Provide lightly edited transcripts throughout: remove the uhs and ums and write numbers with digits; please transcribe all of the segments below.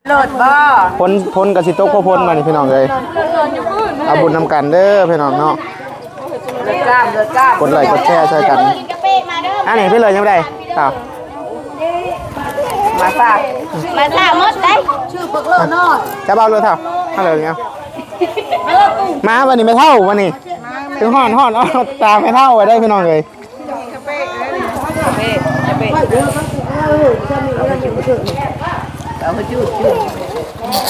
โหลดบ่พ้นกับสิโต๊ะพ้นมานี่พี่น้องเลยเอาบุญนำกันเด้อพี่น้องเนาะเลือดกล้ามกดไลค์กดแชร์ใส่กันอันนี้พี่เลยยังไม่ได้ครับมาซากหมดได้ชื่อเบิกเลิศเนาะจะเบาเลยเท่าอะไรเงี้ยมาวันนี้ไม่เท่าวันนี้ถึงห่อนเอาตาไม่เท่าไว้ได้พี่น้องเลยเอาไปจุด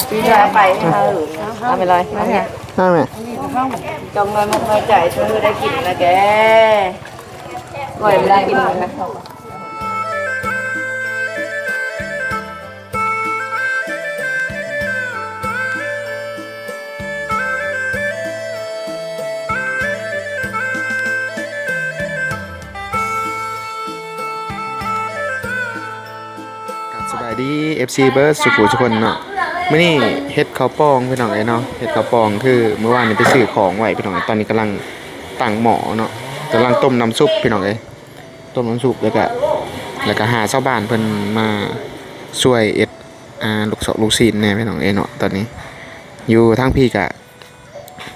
ปีนี้ไปเอาไปเลยมาเนี่ยนั่นไหมจงเงินมาจ่ายเธอได้กินนะแกก่อยไม่ได้กินนะสบายดี FC เบิร์ดสุขุทุกคนเนาะมื่อนี้เฮ็ดข้าวปองพี่น้องเนาะเฮ็ดข้าวปองคือเมื่อวานนี้ไปซื้อของไว้พี่น้องตอนนี้กำลังตั้งหม้อเนาะกำลังต้มน้ำซุปพี่น้องต้มน้ำซุปแล้วก็หาชาวบ้านเพิ่นมาช่วยเอ็ดลูกศิษย์แน่พี่น้องเนาะตอนนี้อยู่ทางพี่กะ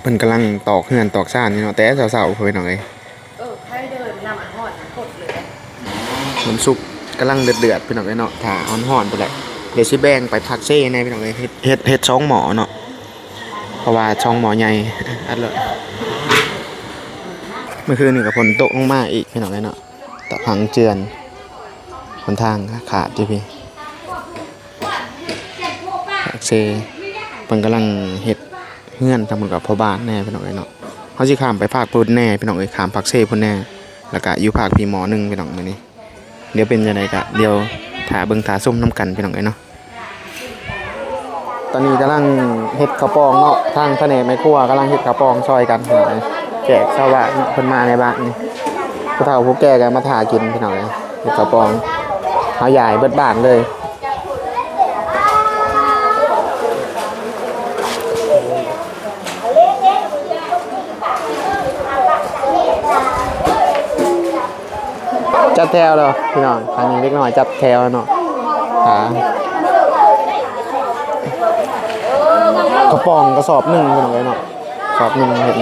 เพิ่นกำลังตอกเฮือนตอกซ่านนี่เนาะแต่เช้าๆพี่น้องให้เดินนำหอดกดเลยน้ำซุปกำลังเดือดพี่น้องเนาะถ้าอ่อนๆไปแหละเดี๋ยวสิแบ่งไปพักเซ่ในพี่น้องเฮ็ดช่องหมอเนาะเพราะว่าช่องหมอใหญ่อัดเลยเมื่อคืนนี่กับฝนตกลงมาอีกพี่น้องเนาะตะพังเจือนหนทางขาดพี่พักเซ่เพิ่นกำลังเฮ็ดเฮือนทำเหมือนกับพ่อบ้านแน่พี่น้องเนาะเขาสิข้ามไปภาคพุ่นแน่พี่น้องข้ามพักเซ่พุ่นแน่แล้วก็อยู่ภาคพี่หมอนึงพี่น้องมื้อนี้เดี๋ยวเป็นยังไงกะเดี๋ยวถ่าเบิ่งถ่าส้มน้ำกันพี่น้องเนาะตอนนี้กำลังเฮ็ดข้าวปองเนาะทางแผนกแม่ครัวกำลังเฮ็ดข้าวปองซอยกันแจกชาวบ้านเพิ่นมาในบ้านนี่ผู้เฒ่าผู้แก่ก็มาถ่ากินพี่น้องเฮ็ดข้าวปองเฮาใหญ่เบิดบ้านเลยจัดแถวเลยพี่น้องทางนี้เล็กน้อยจัดแถวเนาะกระป๋องกระสอบหนึ่งพี่น้องเลยเนาะสอบหนึ่งเห็น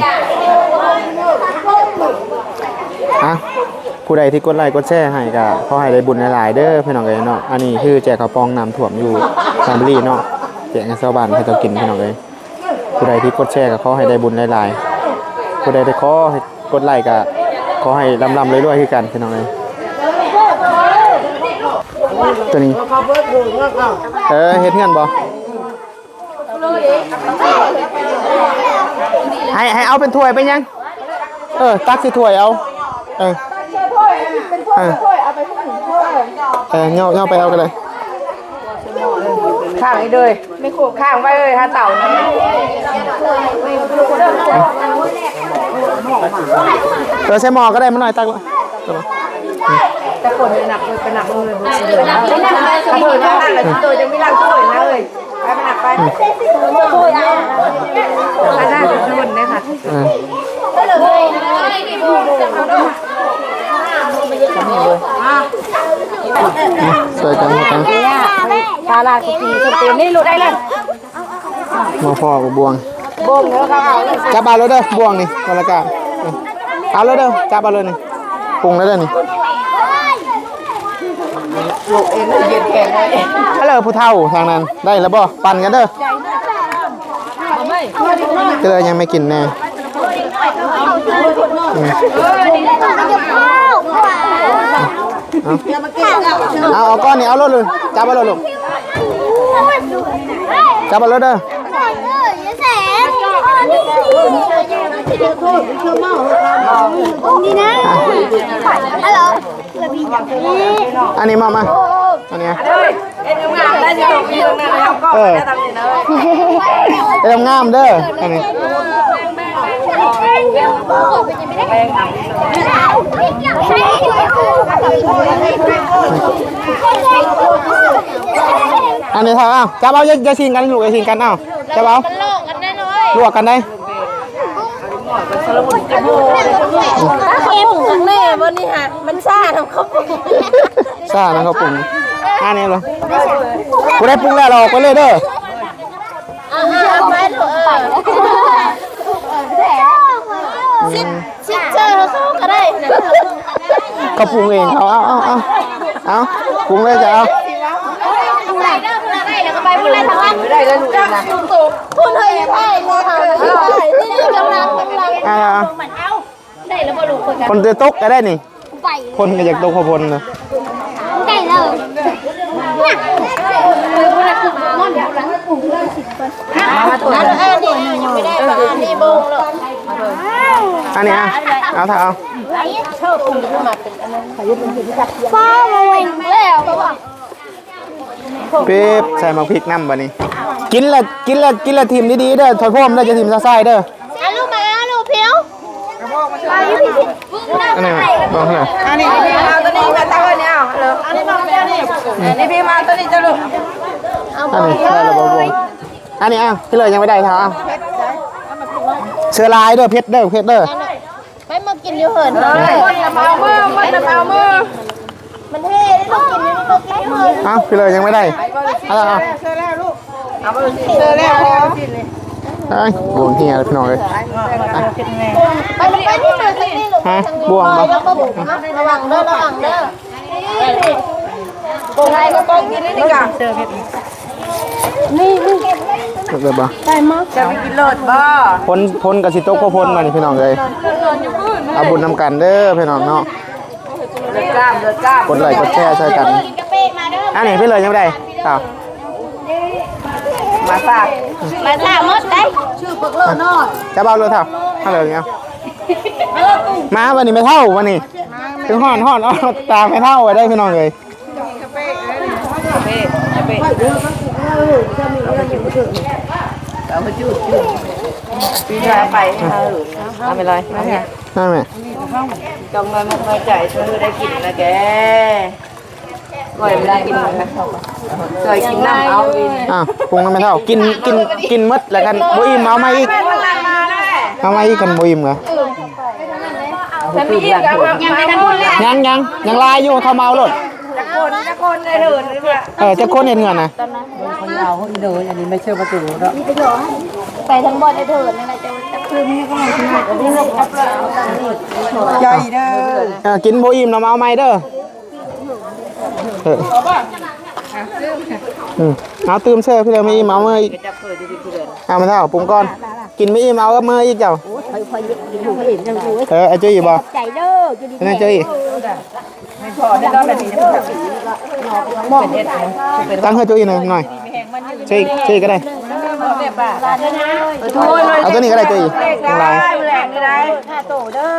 ผู้ใดที่กดไลค์กดแชร์ให้ก็ขอให้ได้บุญหลายๆเด้อพี่น้องเลยเนาะอันนี้คือแจกกระป๋องน้ำท่วมอยู่ซามบุรีเนาะแจกให้ชาวบ้านให้ต้องกินพี่น้องเลยผู้ใดที่กดแชร์ก็ขอให้ได้บุญหลายๆผู้ใดที่ขอให้กดไลค์ก็ขอให้ร่ำๆรวยๆคือกันพี่น้องเลยตัวนี้เฮ็ดเงินบ่ให้เอาเป็นถ้วยไปยังตักสิถ้วยเอาเป็นถ้วยเอาไปถึงถ้วยเงาไปเอากันเลยข้างนี้เลยไม่ขู่ข้างไว้เลยฮะเต่านะใช้หม้อก็ได้มาหน่อยตักแต่คนหนักเลยเป็นหนักเลยถ้าเธอจะนั่งเลยตัวจะไม่ร่างถ้วยนะเลยไปหนักไปถ้วยอันน่าจะชนเนี่ยค่ะสวยกันตาลาคุตีสเปนนี่รู้ได้เลยมาพ่อกับบวงเนื้อครับจับเอาเลยเด้อบวงนี่บรรยากาศเอาเลยเด้อจับเอาเลยนี่ปรุงแล้วเด้อนี่ลูกเอ็นเย็นแข็งเลยฮัลโหลผู้เฒ่าทางนั้นได้แล้วบ่ปั่นกันเด้อก็เลยยังไม่กินแน่เอาก้อนนี้เอาเลยจับเอาเลยลูกจับเอาเลยเด้อนี่นะฮัลโหลอันนี้มาอันนี้เอ็นงามได้จะถูกมีตรงนั้นแล้วก็จะทำอย่างนั้นเอ็นงามเด้ออันนี้อันนี้เท่าจับเอาจะชิงกันลูกจะชิงกันจับเอาลวกกันได้เอ็มข้างแม่บนนี่ฮะมันซ่าทำเขาซ่านะเขาปุ่ม อันนี้เหรอกูได้ปรุงแล้วเราออกไปเลยเด้อ ไปดูชิดเจอเขาก็ได้ เขาปรุงเองเอาปรุงเลยจะเอา ผู้ใดได้แล้วก็ไปผู้ใดทางล่าง ได้แล้วหนูนะ คุณเฮ้ยไพ่นี่กำลัง เอา ได้แล้วบ่รู้คน คนจะตกก็ได้นี่ ไป คนก็อยากตกพอพลเลย ได้เลยผู้ใดคือม่อนหลังกลุ่มเรื่อง10%มาตัว อันนี้ยังไม่ได้ป่ะอันนี้บงหรอก อันนี้เอาเถอะเอา ชอบคุณขึ้นมาเป็นอันนั้นขยุเป็นที่จับฟ้ามาเวงแล้วก็ว่า เป๊บใส่หมักพริกน้ำบ่นี้กินละทีมดีๆเด้อถอยพ่อมแล้วจะทีมซ่าๆเด้อ ลูกมาลูกเพียว อันนี้บอกให้ อันนี้พี่มาตัวนี้มาตัวนี้เอาเลยอันนี้มาตัวนี้นี่พี่มาตัวนี้จะลูก อันนี้ได้ระบบวงอันนี้พี่เลยยังไม่ได้เท่าเสือลายเด้อเพชรเด้อไปมากินอยู่เหิน มันจะเมามือมันเท่ได้ต้องกินนี่ต้องกินเหิน พี่เลยยังไม่ได้เอา เสื้อแล้วลูกเอาไปเสื้อแล้ว บวงเฮียพี่น้องเลย ไปที่มือที่นี่ลูกแล้วก็บุกระวังเด้อปงไงก็ปงกินนี่กัน นี่ เกิดบ่ ได้มั้ง จะไปกินเลิศบ่ พ้นกับสิโต๊ะก็พ้นมานี่พี่น้องเลยเอาบุญนำกันเด้อพี่น้องเนาะ เดือดกล้าม กดไลค์กดแชร์ใช่กัน กินกาแฟมาเด้อ อันนี้พี่เลยยังไม่ได้ต่อ มาซาก มาท่ามดได้ชื่อปึกเลิศน้อย จะเบาเลยเท่าถ้าเลยเงี้ยมาวันนี้ไม่เท่าวันนี้ถึงห่อนตาไม่เท่าได้พี่น้องเลย เอามาจุดพี่ชายไปเอาไปเลยมาเนี่ย นั่นไหม จงมามุกมาใจเธอได้กินแล้วแกก่อยไม่ได้กินนะเคยกินน้ำเอา ปรุงกันไม่เท่ากินมดแล้วกันบุอิ่มเอามาอีกเอามาอีกกันบุอิ่มเหรอ ฉันมีอีกยังไม่ทันพูดเลย ยังลายอยู่เขาเมาหลด จะคนได้เถิดหรือเปล่า จะคนเห็นเงินนะ เอาเดินอันนี้ไม่เชื่อประตูแล้ว ไปทั้งบอลได้เถิดนั่นแหละจะคืนนี้ก็ไม่ได้นี่เลยจับเลย ใหญ่เด้อ กินบุอิ่มเราเอาไม่เด้อเอาตื่มเสื้อพี่เลยไม่อิ่มเอาเมื่ออีกเอามาเท่าปรุงก้อนกินไม่อิ่มเอาเมื่ออีกเจ้าไอ้จุ้ยบ่ ใจเด้อ นั่นจุ้ย ไม่พอได้ต้องแบบนี้เป็นเด็ด ตั้งให้จุ้ยหน่อยจุ้ยก็ได้เอาตัวนี้ก็ได้จุ้ยลาย แรงเลยได้5โตเด้อ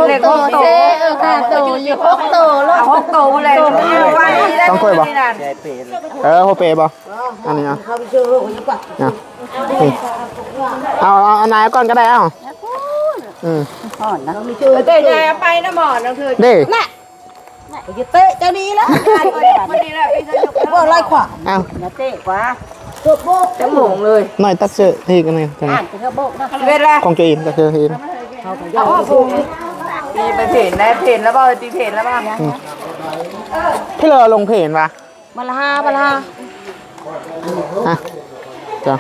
เล็ก6โต 5โตอยู่6โตแล้ว 6โตแรงวันนี้ได้ ต้องคุยบ่โฮเปบ่อันนี้เอานายก่อนก็ได้เอ้าเตะยายไปนะหมอนนะเธอ เด้ เตะเจ้านี้แล้ว วันนี้แหละพี่จะยก บ่ไล่ขวา เอา เตะกว่า ตัวโบก จะหมงเลย หน่อยตักเสื้อทีกันเลยจัง ตัวโบกนะ เวลา ของจุ้ยตักเสื้อที ตีไปเพนได้เพนแล้วบ่ตีเพนแล้วบ่ พี่เลยลงเพจปะ มาละ5 จ้ะ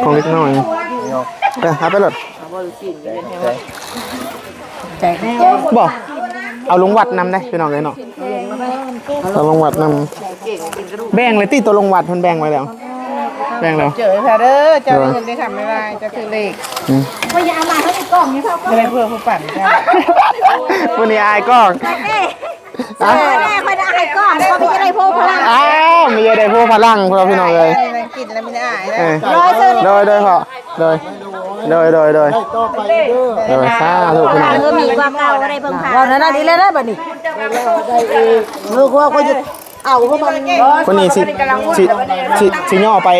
ของเล็กน้อยเอาไปหลดบอกเอาลงวัดนำได้พี่น้องเลยเนาะเอาลงวัดนำแบ่งเลยตีตัวลงวัดมันแบ่งไว้แล้วแบ่งแล้ว เจอค่ะเด้อเจ้าเงินได้ทำไม่ได้จะคือเลข ว่ายามาเขาจะกล่องนี้เท่ากัน ไม่ได้เพื่อผู้ปั่นจ้ะ วันนี้อายกล้อง แม่ค่อยได้ให้ก่อนเขาไม่ได้พูดพลัง อ้าวมีอะไรพวกพลังพวกพี่น้องเลย กินแล้วไม่ได้อายนะ โดยพอโดยซาถูกพี่น้อง มีว่าเก่าอะไรเพิ่งผ่าน วันนั้นดีเลยนะบัดนี้ มือว่าก็จะเอาเข้ามา คนนี้สิย่อไป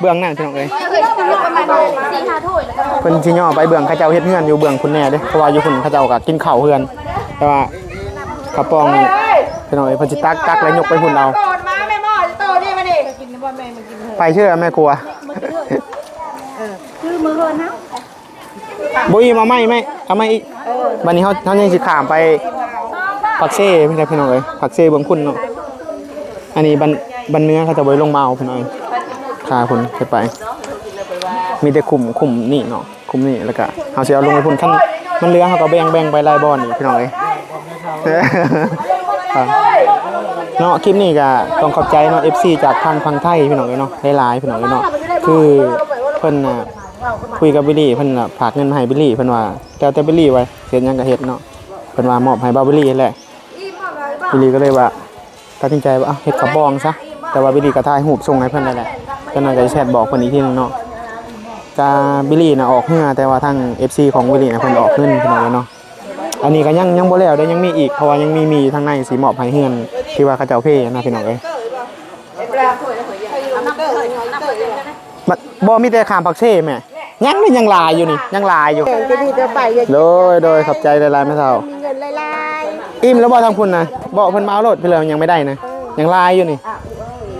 เบื้องนั่นพี่น้องเลย ประมาณ4-5 ถ้วยแล้วก็ เพิ่นสิย่อไปเบื้องข้าเจ้าเฮ็ดเฮือนอยู่เบื้องคุณแน่เด้เพราะว่าอยู่คุณข้าเจ้าก็กินข้าวเฮือนแต่ว่าข้าวปองนี่พี่น้องเอ้ยเพิ่นสิตักแล้วยกไปหุ่นเอา โตดมาแม่หม้อจะโตนี่มาดิกินบ่แม่มากิน ไปเชื่อแม่ครัว คือมือเฮินนะ บ่อีมาไม่เอาไม่อีกบัดนี้เฮายังสิข้ามไป ผักเซ่พี่น้องเอ้ยผักเซ่เบิ่งพุ่นเนาะอันนี้บันเนื้อเขาจะไว้ลงมาเอาพี่น้องคาพุ่นไปมีแต่ขุมนี่เนาะขุมนี่แล้วก็เฮาสิเอาลงไปพุ่นคั่นมันเหลือเฮาก็แบ่งไปหลายบ่อนนี่พี่น้องเอ้ยเนาะคลิปนี้ก็ต้องขอบใจเนาะ FC จากทางฝั่งไทยพี่น้องเอ้ยเนาะหลายๆพี่น้องเอ้ยเนาะคือเพิ่นน่ะคุยกับบิลลี่เพิ่นน่ะฝากเงินมาให้บิลลี่เพิ่นว่าแล้วแต่บิลลี่ไว้เฮ็ดหยังก็เฮ็ดเนาะเพิ่นว่ามอบให้บ่าวบิลลี่แหละบิลลี่ก็เลยว่าตัดสินใจว่าเฮ็ดกระบองซะแต่ว่าบิลลี่ก็ถ่ายรูปส่งให้เพิ่นนั่นแหละเพิ่นน่าจะแชทบอกเพิ่นอีกทีนึงเนาะกาบิลลี่น่ะออกเฮือแต่ว่าทาง FC ของบิลลี่น่ะเพิ่นออกเงินพี่น้องเนาะอันนี้ก็ยังบ่แล้วได้ยังมีอีกเพราะว่ายังมีอยู่ทางในสิมอบให้เฮือนที่ว่าเขาเจ้าเพนะพี่น้องเอ้ยบ่มีแต่ขามผักเซ่แม่ยังลายอยู่นี่ยังลายอยู่ จะดีจะไปอย่า โดยขอบใจหลายๆแม่เฒ่า มีเงินลาย อิ่มแล้วบ่ทางคุณนะบ่เพิ่นมาเอารถพี่เลยยังไม่ได้นะยังลายอยู่นี่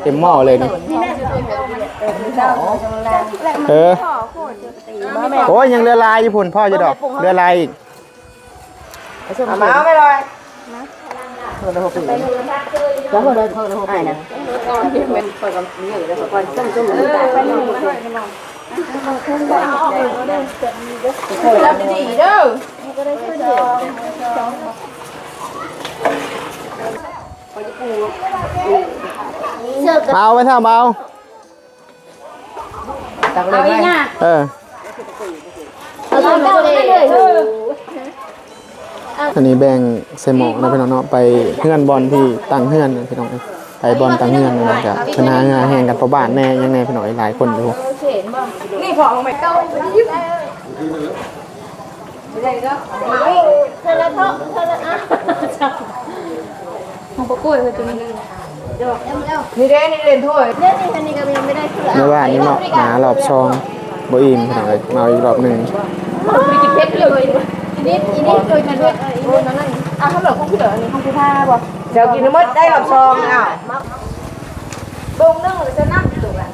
เต็มหม้อเลยนี่โอ้ยยังเรือลายอยู่พุ่นพ่อจะดอกเรือลายอีก มาไม่เลย แล้วคนเดินเขาเลยไปนะ รับดีเด้อ เมาไปเถอะเมา เอาอีกอ่ะ เอาทำไปเลย อันนี้แบ่งใส่หม้อนะพี่น้องเนาะไปเฮือนบอลที่ตั้งเฮือนพี่น้องไปบอลตั้งเฮือนนะจ๊ะคณะงานแห่งกันประบ้านแน่ยังไงพี่น้องหลายคนอยู่ นี่พอลงไปเก้าไม่ได้ก็ เธอละเท่าเธอละอ่ะ ของปะกุ้ยคือตัวนี้นี่เด้นี่เล่นถ้วย เล่นนี่ทันนี้ก็ยังไม่ได้เพื่อ เมื่อวานนี้เนาะหารอบซองบ่อิ่มพี่น้องมาอีกรอบนึง ไปกินเพชรเลยนี่เคยกินด้วยนั่นอ่ะเขาเหลือของพี่เหลืออันนี้ของพี่ท่าบ่เดี๋ยวกินมดได้หลอดซองอ้าวบงนึ่งหรือจะนั่งถูกอ่ะ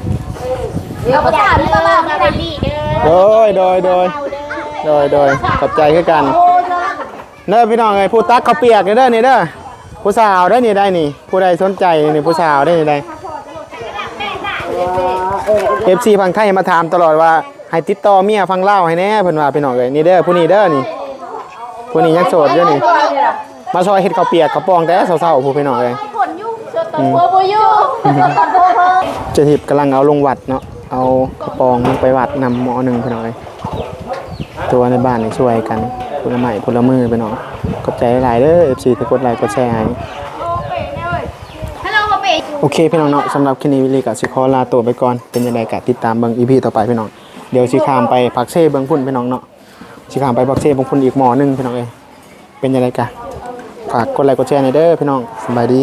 เดี๋ยว เอา ก็ ไป จะ ถามตลาดมาดีเด้อ โดยขอบใจคือกันเด้อพี่น้องเอ้ยผู้ตักเขาเปียกเด้อนี่เด้อผู้สาวได้นี่ได้นี่ผู้ใดสนใจนี่ผู้สาวได้นี่ได้ FC ฝั่งไทยมาถามตลอดว่าให้ติดต่อเมียฟังเล่าวให้แน่เพิ่นว่าพี่น้องเอ้ยนี่เด้อผู้นี้เด้อนี่ผู้นี้ยังโสดอยู่นี่มาซอยเฮ็ดข้าวเปียกข้าวปองแต่เช้าๆผู้พี่น้องเอ้ย ผลยุ่งเจอตัวบัวยุ่ง เจะทิพย์กำลังเอาลงวัดเนาะเอาข้าวปองไปวัดนำหม้อหนึงพี่น้องเอ้ยตัวในบ้านนี่ช่วยกันคนละไม้คนละมือพี่น้องขอบใจหลายๆเด้อ FC ที่กดไลค์กดแชร์ให้ ฮัลโหลพ่อเป๋ โอเคพี่น้องเนาะสำหรับคลิปนี้วิลลี่กับสิขอลาตัวไปก่อนเป็นยังไงก็ติดตามเบิ่ง EP ต่อไปพี่น้องเดี๋ยวสิข้ามไปปักเซ่เบิ่งพุ่นพี่น้องเนาะสิข้ามไปปักเซ่เบิ่งพุ่นอีกหม้อนึงพี่น้องเอ้ยเป็นยังไงกะฝากกดไลค์กดแชร์หน่อยเด้อพี่น้องสบายดี